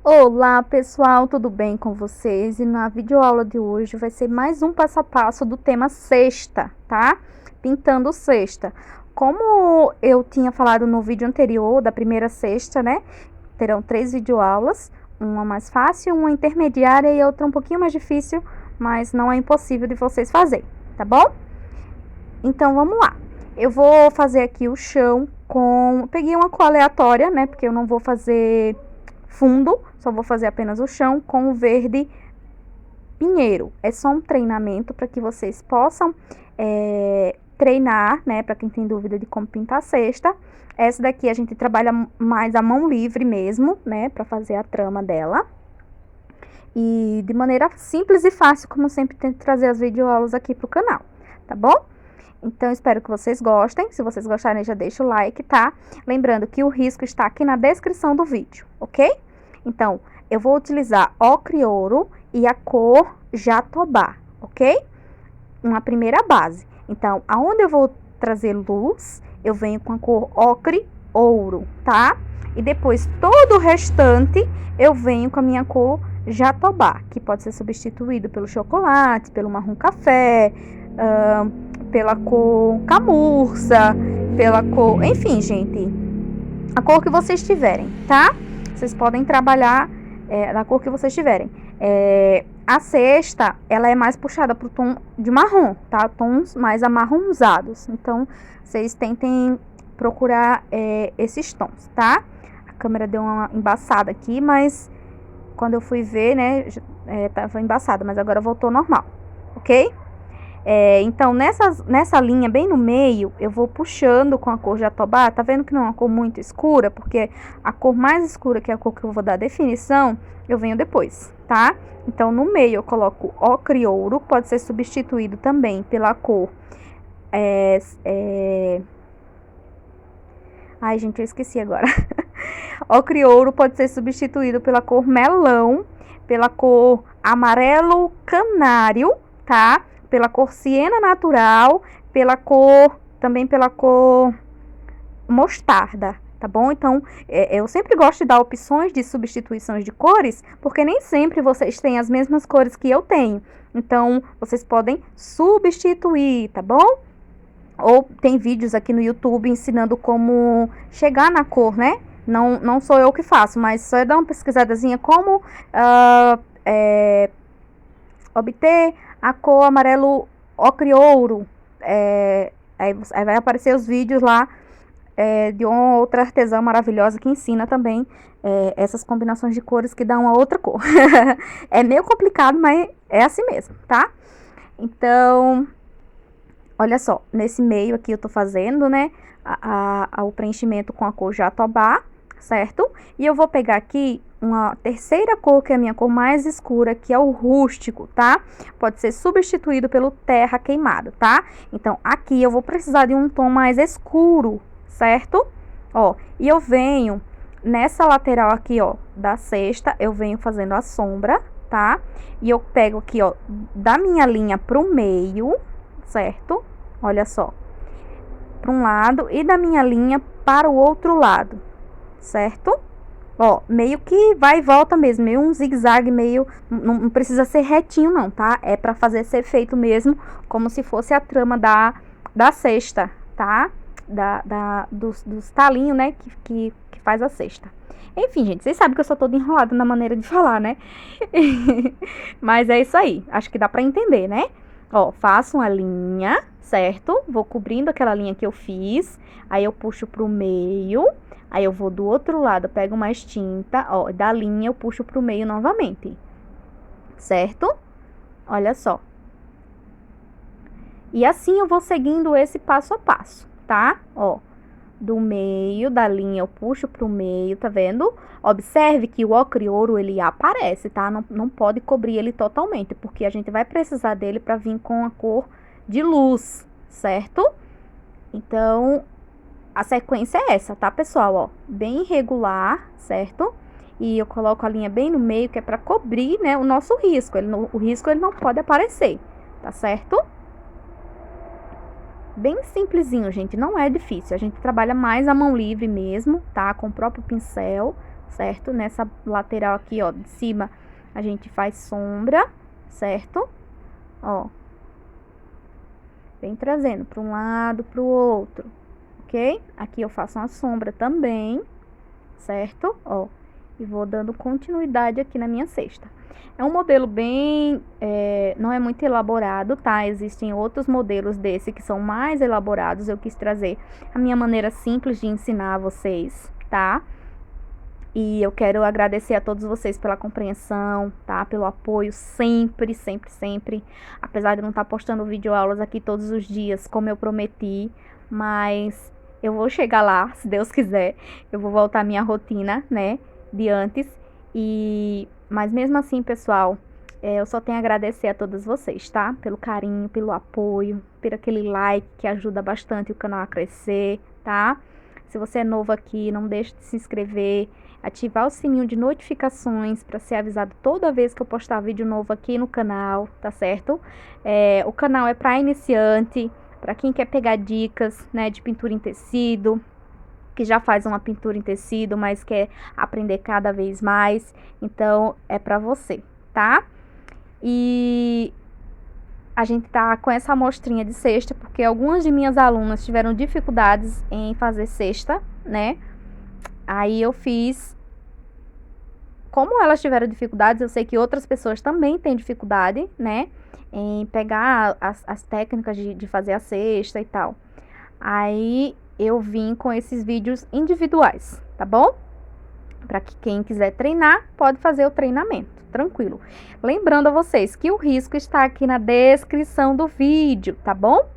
Olá pessoal, tudo bem com vocês? E na videoaula de hoje vai ser mais um passo a passo do tema cesta, tá? Pintando cesta. Como eu tinha falado no vídeo anterior da primeira cesta, né? Terão 3 videoaulas, uma mais fácil, uma intermediária e outra um pouquinho mais difícil, mas não é impossível de vocês fazerem, tá bom? Então vamos lá. Eu vou fazer aqui o chão com... Peguei uma cor aleatória, né? Porque eu não vou fazer fundo, só vou fazer apenas o chão com o verde pinheiro. É só um treinamento para que vocês possam treinar, né? Para quem tem dúvida de como pintar a cesta. Essa daqui a gente trabalha mais a mão livre mesmo, né? Para fazer a trama dela. E de maneira simples e fácil, como eu sempre tento trazer as videoaulas aqui pro canal, tá bom? Então, espero que vocês gostem. Se vocês gostarem, já deixa o like, tá? Lembrando que o risco está aqui na descrição do vídeo, ok? Então, eu vou utilizar ocre ouro e a cor jatobá, ok? Uma primeira base. Então, aonde eu vou trazer luz, eu venho com a cor ocre ouro, tá? E depois, todo o restante, eu venho com a minha cor jatobá, que pode ser substituído pelo chocolate, pelo marrom café, pela cor camurça, pela cor... Enfim, gente, a cor que vocês tiverem, tá? Vocês podem trabalhar da cor que vocês tiverem. A cesta, ela é mais puxada pro tom de marrom, tá? Tons mais amarronzados. Então, vocês tentem procurar esses tons, tá? A câmera deu uma embaçada aqui, mas quando eu fui ver, né, tava embaçada, mas agora voltou normal, ok? Então, nessa linha bem no meio, eu vou puxando com a cor jatobá. Tá vendo que não é uma cor muito escura? Porque a cor mais escura, que é a cor que eu vou dar definição, eu venho depois, tá? Então, no meio eu coloco ocre ouro, pode ser substituído também pela cor... Ai, gente, eu esqueci agora. Ocre ouro pode ser substituído pela cor melão, pela cor amarelo canário, tá? Pela cor siena natural, também pela cor mostarda, tá bom? Então, eu sempre gosto de dar opções de substituições de cores, porque nem sempre vocês têm as mesmas cores que eu tenho. Então, vocês podem substituir, tá bom? Ou tem vídeos aqui no YouTube ensinando como chegar na cor, né? Não sou eu que faço, mas só é dar uma pesquisadazinha como obter a cor amarelo ocre ouro. Aí vai aparecer os vídeos lá de uma outra artesã maravilhosa que ensina também essas combinações de cores que dão uma outra cor. É meio complicado, mas é assim mesmo, tá? Então, olha só, nesse meio aqui eu tô fazendo, né, o preenchimento com a cor jatobá, certo? E eu vou pegar aqui uma terceira cor, que é a minha cor mais escura, que é o rústico, tá? Pode ser substituído pelo terra queimado, tá? Então, aqui eu vou precisar de um tom mais escuro, certo? Ó, e eu venho nessa lateral aqui, ó, da cesta, eu venho fazendo a sombra, tá? E eu pego aqui, ó, da minha linha pro meio, certo? Olha só. Para um lado e da minha linha para o outro lado, certo? Ó, meio que vai e volta mesmo, meio um zigue-zague, meio... Não precisa ser retinho não, tá? É pra fazer esse efeito mesmo, como se fosse a trama da cesta, tá? Dos talinhos, né, que faz a cesta. Enfim, gente, vocês sabem que eu sou toda enrolada na maneira de falar, né? Mas é isso aí, acho que dá pra entender, né? Ó, faço uma linha, certo? Vou cobrindo aquela linha que eu fiz, aí eu puxo pro meio... Aí eu vou do outro lado, pego mais tinta, ó, da linha eu puxo pro meio novamente, certo? Olha só. E assim eu vou seguindo esse passo a passo, tá? Ó, do meio da linha eu puxo pro meio, tá vendo? Observe que o ocre ouro, ele aparece, tá? Não pode cobrir ele totalmente, porque a gente vai precisar dele pra vir com a cor de luz, certo? Então... a sequência é essa, tá, pessoal? Ó, bem irregular, certo? E eu coloco a linha bem no meio, que é pra cobrir, né, o nosso risco. O risco, ele não pode aparecer, tá certo? Bem simplesinho, gente, não é difícil. A gente trabalha mais a mão livre mesmo, tá? Com o próprio pincel, certo? Nessa lateral aqui, ó, de cima, a gente faz sombra, certo? Ó, vem trazendo para um lado, para o outro, ok? Aqui eu faço uma sombra também, certo? Ó, e vou dando continuidade aqui na minha cesta. É um modelo bem, não é muito elaborado, tá? Existem outros modelos desse que são mais elaborados. Eu quis trazer a minha maneira simples de ensinar a vocês, tá? E eu quero agradecer a todos vocês pela compreensão, tá? Pelo apoio sempre, sempre, sempre. Apesar de não estar postando videoaulas aqui todos os dias, como eu prometi, mas eu vou chegar lá, se Deus quiser. Eu vou voltar à minha rotina, né, de antes. Mas mesmo assim, pessoal, eu só tenho a agradecer a todos vocês, tá? Pelo carinho, pelo apoio, por aquele like que ajuda bastante o canal a crescer, tá? Se você é novo aqui, não deixe de se inscrever, ativar o sininho de notificações para ser avisado toda vez que eu postar vídeo novo aqui no canal, tá certo? O canal é para iniciante, para quem quer pegar dicas, né, de pintura em tecido, que já faz uma pintura em tecido, mas quer aprender cada vez mais. Então, é para você, tá? E a gente tá com essa amostrinha de cesta, porque algumas de minhas alunas tiveram dificuldades em fazer cesta, né? Aí eu fiz, como elas tiveram dificuldades, eu sei que outras pessoas também têm dificuldade, né? Em pegar as técnicas de fazer a cesta e tal. Aí eu vim com esses vídeos individuais, tá bom? Para que quem quiser treinar, pode fazer o treinamento, tranquilo. Lembrando a vocês que o risco está aqui na descrição do vídeo, tá bom?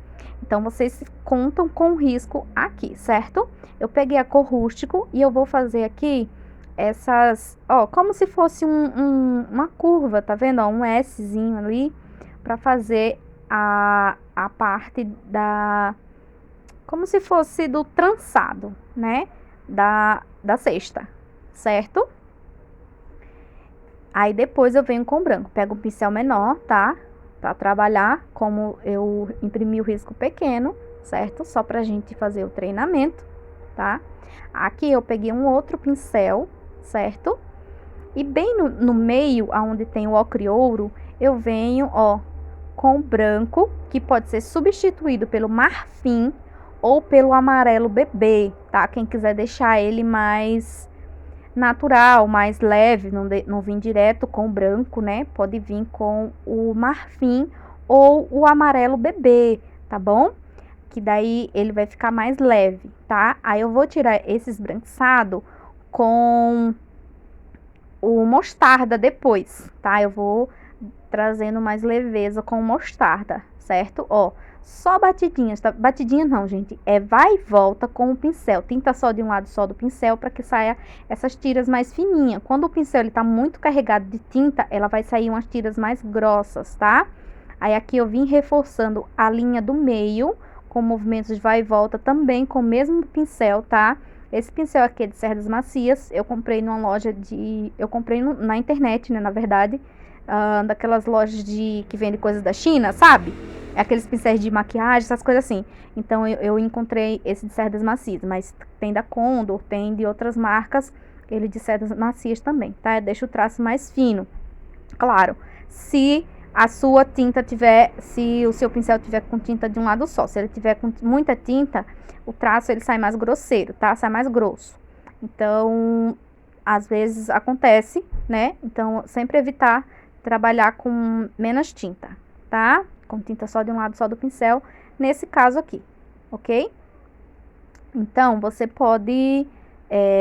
Então, vocês contam com o risco aqui, certo? Eu peguei a cor rústico e eu vou fazer aqui essas, ó, como se fosse uma curva, tá vendo? Ó, um Szinho ali, para fazer a parte da, como se fosse do trançado, né? Da cesta, certo? Aí depois eu venho com branco, pego um pincel menor, tá? Pra trabalhar, como eu imprimi o risco pequeno, certo? Só pra gente fazer o treinamento, tá? Aqui eu peguei um outro pincel, certo? E bem no meio, aonde tem o ocre ouro, eu venho, ó, com o branco, que pode ser substituído pelo marfim ou pelo amarelo bebê, tá? Quem quiser deixar ele mais natural, mais leve, não vir direto com o branco, né? Pode vir com o marfim ou o amarelo bebê, tá bom? Que daí ele vai ficar mais leve, tá? Aí eu vou tirar esse esbranquiçado com o mostarda depois, tá? Eu vou trazendo mais leveza com mostarda, certo? Ó, só batidinhas, tá? Batidinha não, gente, vai e volta com o pincel, tinta só de um lado só do pincel para que saia essas tiras mais fininhas. Quando o pincel ele tá muito carregado de tinta, ela vai sair umas tiras mais grossas, tá? Aí aqui eu vim reforçando a linha do meio com movimentos de vai e volta também com o mesmo pincel, tá? Esse pincel aqui é de cerdas macias, eu comprei numa loja eu comprei na internet, né, na verdade, daquelas lojas que vendem coisas da China, sabe? Aqueles pincéis de maquiagem, essas coisas assim. Então, eu encontrei esse de cerdas macias, mas tem da Condor, tem de outras marcas, ele de cerdas macias também, tá? Deixa o traço mais fino. Claro, se a sua tinta se o seu pincel tiver com tinta de um lado só, se ele tiver com muita tinta, o traço ele sai mais grosseiro, tá? Sai mais grosso. Então, às vezes acontece, né? Então, sempre evitar trabalhar com menos tinta, tá? Com tinta só de um lado só do pincel, nesse caso aqui, ok? Então, você pode,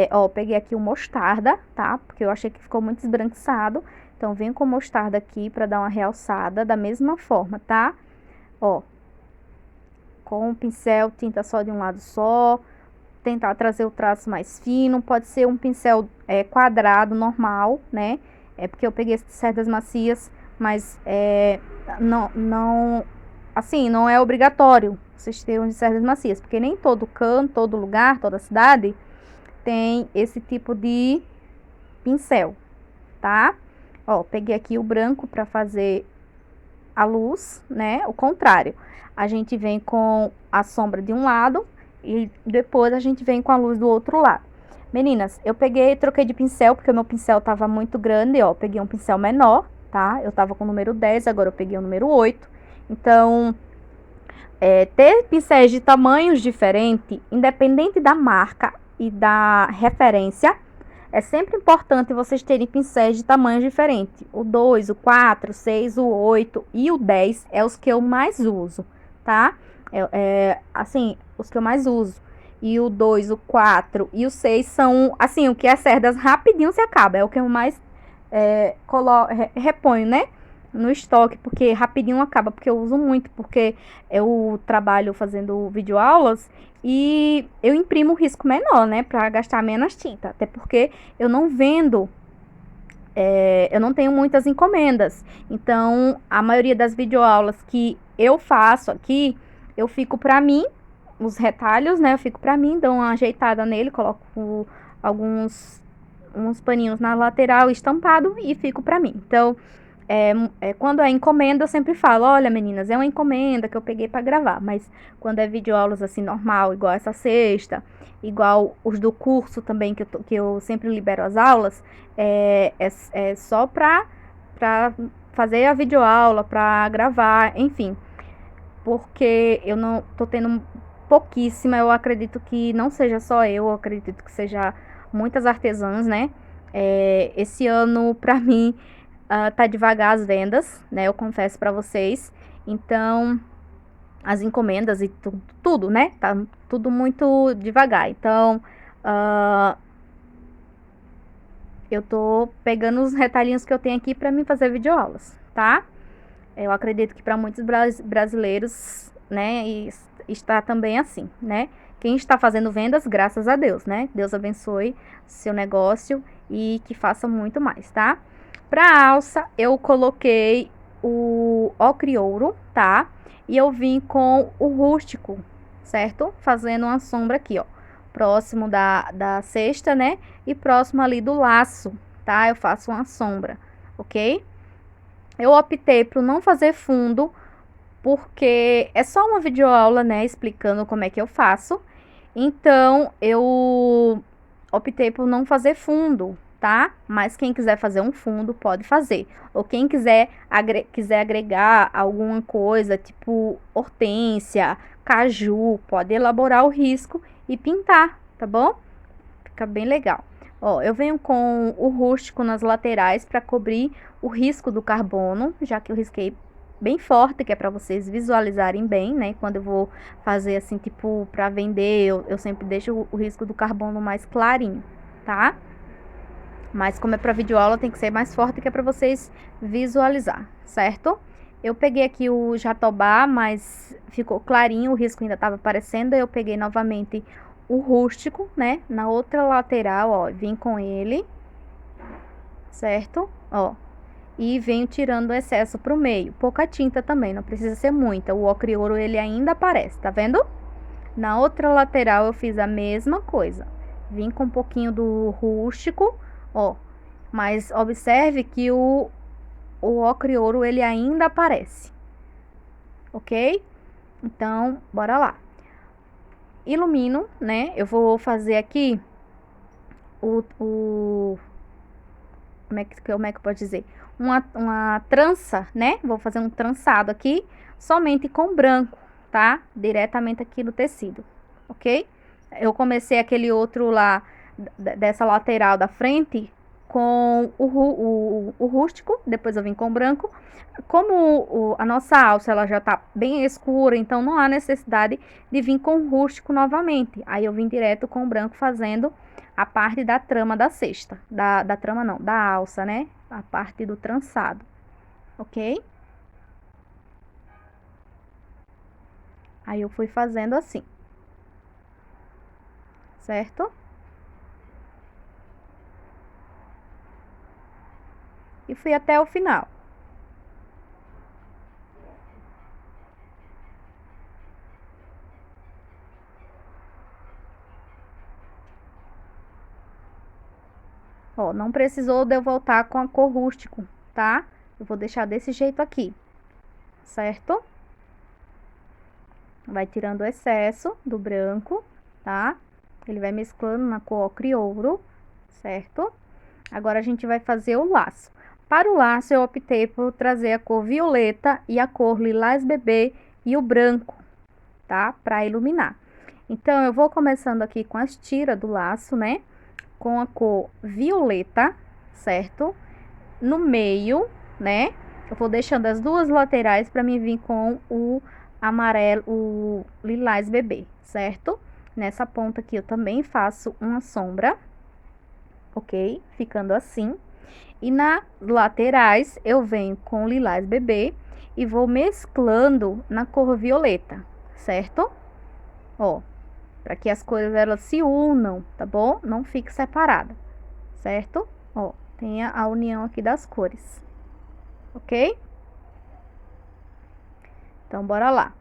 ó, peguei aqui o mostarda, tá? Porque eu achei que ficou muito esbranquiçado. Então, venho com mostarda aqui pra dar uma realçada da mesma forma, tá? Ó, com o pincel, tinta só de um lado só, tentar trazer o traço mais fino. Pode ser um pincel quadrado, normal, né? Porque eu peguei essas cerdas macias, mas não, assim, não é obrigatório vocês terem de cerdas macias, porque nem todo canto, todo lugar, toda cidade tem esse tipo de pincel, tá? Ó, peguei aqui o branco para fazer a luz, né? O contrário, a gente vem com a sombra de um lado e depois a gente vem com a luz do outro lado. Meninas, eu peguei, troquei de pincel, porque o meu pincel tava muito grande, ó. Peguei um pincel menor, tá? Eu tava com o número 10, agora eu peguei o número 8. Então, ter pincéis de tamanhos diferentes, independente da marca e da referência, é sempre importante vocês terem pincéis de tamanhos diferentes. O 2, o 4, o 6, o 8 e o 10 é os que eu mais uso, tá? Assim, os que eu mais uso. E o 2, o 4 e o 6 são, assim, o que é cerdas rapidinho se acaba. É o que eu mais reponho, né? No estoque, porque rapidinho acaba, porque eu uso muito, porque eu trabalho fazendo videoaulas e eu imprimo risco menor, né, para gastar menos tinta, até porque eu não vendo, eu não tenho muitas encomendas, então a maioria das videoaulas que eu faço aqui, eu fico para mim, os retalhos, né, eu fico para mim, dou uma ajeitada nele, coloco alguns uns paninhos na lateral estampado e fico para mim. Então, quando é encomenda, eu sempre falo, olha, meninas, é uma encomenda que eu peguei para gravar, mas quando é videoaulas assim, normal, igual essa sexta, igual os do curso também, que eu sempre libero as aulas, é só pra fazer a videoaula, pra gravar, enfim, porque eu não tô tendo pouquíssima, eu acredito que não seja só eu acredito que seja muitas artesãs, né? Esse ano, pra mim, tá devagar as vendas, né? Eu confesso pra vocês. Então, as encomendas e tudo, né? Tá tudo muito devagar. Então, eu tô pegando os retalhinhos que eu tenho aqui pra mim fazer videoaulas, tá? Eu acredito que para muitos brasileiros, né, e está também assim, né? Quem está fazendo vendas, graças a Deus, né? Deus abençoe seu negócio e que faça muito mais, tá? Para alça, eu coloquei o ocre ouro, tá? E eu vim com o rústico, certo? Fazendo uma sombra aqui, ó. Próximo da cesta, né? E próximo ali do laço, tá? Eu faço uma sombra, ok? Eu optei por não fazer fundo, porque é só uma videoaula, né, explicando como é que eu faço. Então, eu optei por não fazer fundo, tá? Mas quem quiser fazer um fundo, pode fazer. Ou quem quiser agregar alguma coisa, tipo hortênsia, caju, pode elaborar o risco e pintar, tá bom? Fica bem legal. Ó, eu venho com o rústico nas laterais para cobrir o risco do carbono, já que eu risquei bem forte, que é para vocês visualizarem bem, né? Quando eu vou fazer assim, tipo, para vender, eu sempre deixo o risco do carbono mais clarinho, tá? Mas como é para videoaula, tem que ser mais forte, que é para vocês visualizar, certo? Eu peguei aqui o jatobá, mas ficou clarinho, o risco ainda estava aparecendo. Eu peguei novamente o rústico, né? Na outra lateral, ó, vim com ele, certo? Ó, e venho tirando o excesso pro meio. Pouca tinta também, não precisa ser muita. O ocre ouro, ele ainda aparece, tá vendo? Na outra lateral, eu fiz a mesma coisa. Vim com um pouquinho do rústico, ó. Mas observe que o ocre ouro, ele ainda aparece. Ok? Então, bora lá. Ilumino, né? Eu vou fazer aqui como é que eu posso dizer? Uma trança, né? Vou fazer um trançado aqui, somente com branco, tá? Diretamente aqui no tecido, ok? Eu comecei aquele outro lá, dessa lateral da frente, com o rústico, depois eu vim com o branco. Como a nossa alça, ela já tá bem escura, então não há necessidade de vir com o rústico novamente. Aí eu vim direto com o branco fazendo a parte da trama da cesta, da trama não, da alça, né? A parte do trançado, ok? Aí eu fui fazendo assim, certo? E fui até o final. Ó, não precisou de eu voltar com a cor rústico, tá? Eu vou deixar desse jeito aqui, certo? Vai tirando o excesso do branco, tá? Ele vai mesclando na cor ocre ouro, certo? Agora a gente vai fazer o laço. Para o laço, eu optei por trazer a cor violeta e a cor lilás bebê e o branco, tá? Para iluminar. Então, eu vou começando aqui com as tiras do laço, né? Com a cor violeta, certo? No meio, né? Eu vou deixando as duas laterais para mim vir com o amarelo, o lilás bebê, certo? Nessa ponta aqui eu também faço uma sombra, ok? Ficando assim. E nas laterais eu venho com lilás bebê e vou mesclando na cor violeta, certo? Ó, para que as cores elas se unam, tá bom? Não fique separada, certo? Ó, tenha a união aqui das cores, ok? Então, bora lá.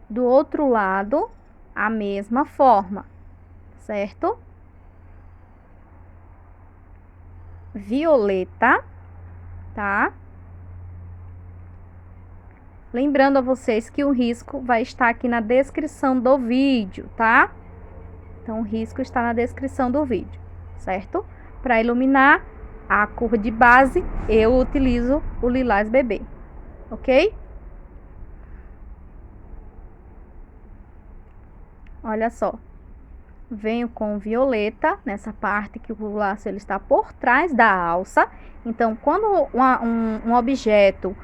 Do outro lado, a mesma forma, certo? Violeta, tá? Lembrando a vocês que o risco vai estar aqui na descrição do vídeo, tá? Então, o risco está na descrição do vídeo, certo? Para iluminar a cor de base, eu utilizo o lilás bebê, ok? Olha só. Venho com violeta nessa parte que o laço ele está por trás da alça. Então, quando um objeto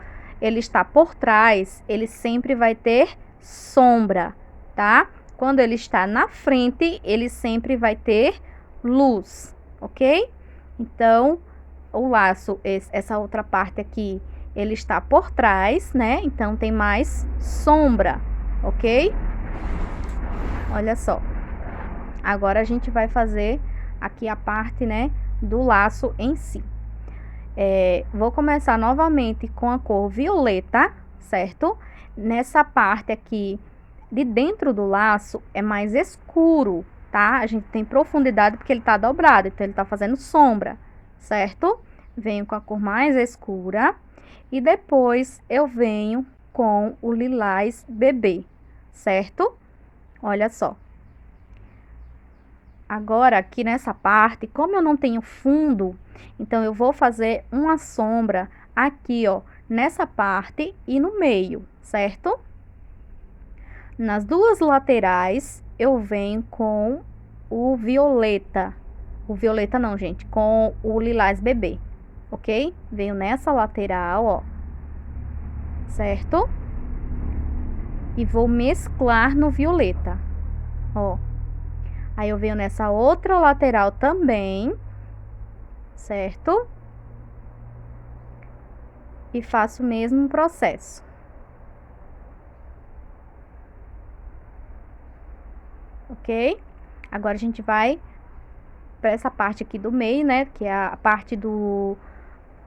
ele está por trás, ele sempre vai ter sombra, tá? Quando ele está na frente, ele sempre vai ter luz, ok? Então, o laço, essa outra parte aqui, ele está por trás, né? Então, tem mais sombra, ok? Olha só. Agora, a gente vai fazer aqui a parte, né, do laço em si. Vou começar novamente com a cor violeta, certo? Nessa parte aqui de dentro do laço é mais escuro, tá? A gente tem profundidade porque ele tá dobrado, então ele tá fazendo sombra, certo? Venho com a cor mais escura e depois eu venho com o lilás bebê, certo? Olha só. Agora, aqui nessa parte, como eu não tenho fundo, então eu vou fazer uma sombra aqui, ó, nessa parte e no meio, certo? Nas duas laterais, eu venho com o violeta. O violeta não, gente, com o lilás bebê, ok? Venho nessa lateral, ó, certo? E vou mesclar no violeta, ó. Aí, eu venho nessa outra lateral também, certo? E faço o mesmo processo. Ok? Agora, a gente vai para essa parte aqui do meio, né? Que é a parte do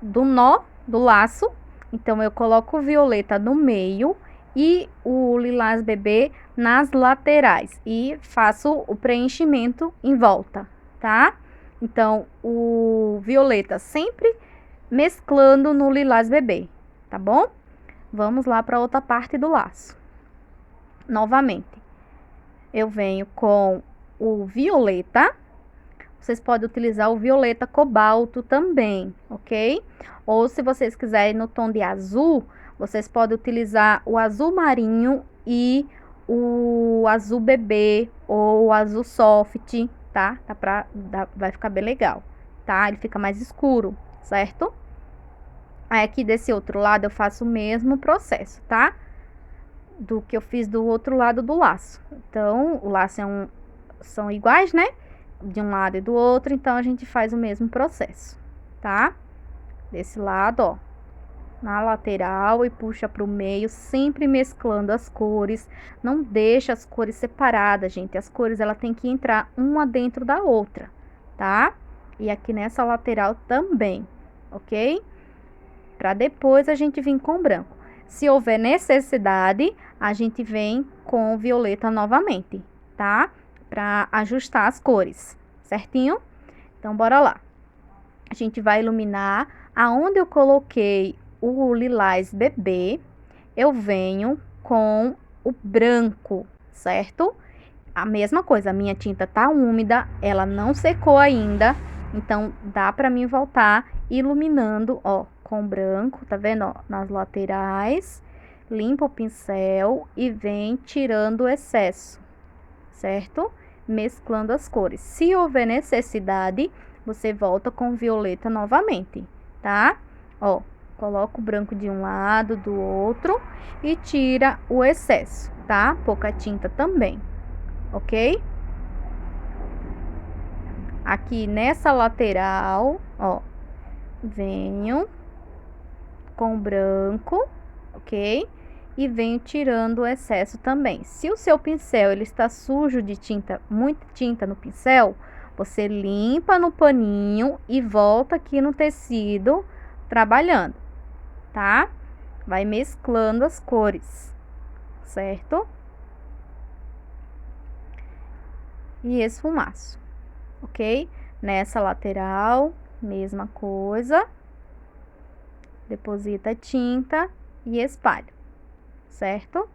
nó, do laço. Então, eu coloco o violeta no meio e o lilás bebê nas laterais e faço o preenchimento em volta, tá? Então, o violeta sempre mesclando no lilás bebê, tá bom? Vamos lá para outra parte do laço. Novamente, eu venho com o violeta. Vocês podem utilizar o violeta cobalto também, ok? Ou se vocês quiserem no tom de azul, vocês podem utilizar o azul marinho e o azul bebê ou o azul soft, tá? Vai ficar bem legal, tá? Ele fica mais escuro, certo? Aí, aqui desse outro lado, eu faço o mesmo processo, tá? Do que eu fiz do outro lado do laço. Então, o laço são iguais, né? De um lado e do outro, então a gente faz o mesmo processo, tá? Desse lado, ó, na lateral e puxa pro meio, sempre mesclando as cores. Não deixa as cores separadas, gente. As cores, ela tem que entrar uma dentro da outra, tá? E aqui nessa lateral também, ok? Para depois a gente vir com branco. Se houver necessidade, a gente vem com violeta novamente, tá? Para ajustar as cores, certinho? Então, bora lá. A gente vai iluminar aonde eu coloquei o lilás bebê. Eu venho com o branco, certo? A mesma coisa, a minha tinta tá úmida, ela não secou ainda, então dá pra mim voltar iluminando, ó, com branco, tá vendo, ó, nas laterais. Limpa o pincel e vem tirando o excesso, certo? Mesclando as cores. Se houver necessidade, você volta com o violeta novamente, tá? Ó, coloca o branco de um lado, do outro e tira o excesso, tá? Pouca tinta também, ok? Aqui nessa lateral, ó, venho com o branco, ok? E venho tirando o excesso também. Se o seu pincel ele está sujo de tinta, muita tinta no pincel, você limpa no paninho e volta aqui no tecido trabalhando, tá? Vai mesclando as cores, certo? E esfumaço, ok? Nessa lateral, mesma coisa. Deposita a tinta e espalha, certo?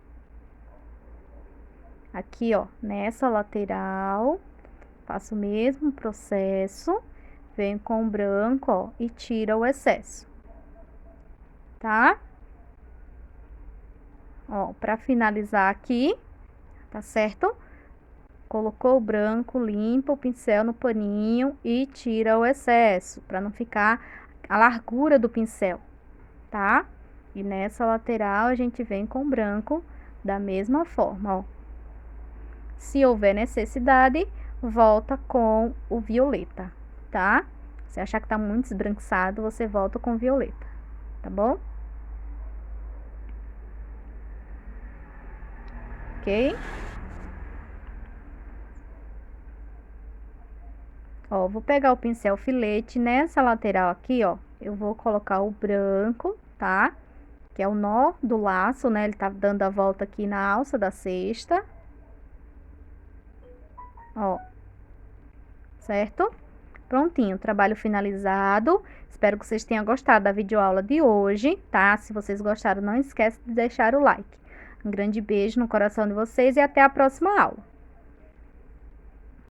Aqui, ó, nessa lateral, faço o mesmo processo, venho com o branco, ó, e tira o excesso, tá? Ó, pra finalizar aqui, tá certo? Colocou o branco, limpa o pincel no paninho e tira o excesso, pra não ficar a largura do pincel, tá? E nessa lateral a gente vem com branco da mesma forma, ó. Se houver necessidade, volta com o violeta, tá? Se achar que tá muito esbranquiçado, você volta com o violeta, tá bom? Ok? Ó, vou pegar o pincel filete, nessa lateral aqui, ó, eu vou colocar o branco, tá? Que é o nó do laço, né? Ele tá dando a volta aqui na alça da cesta. Ó, certo? Prontinho, trabalho finalizado. Espero que vocês tenham gostado da videoaula de hoje, tá? Se vocês gostaram, não esquece de deixar o like. Um grande beijo no coração de vocês e até a próxima aula.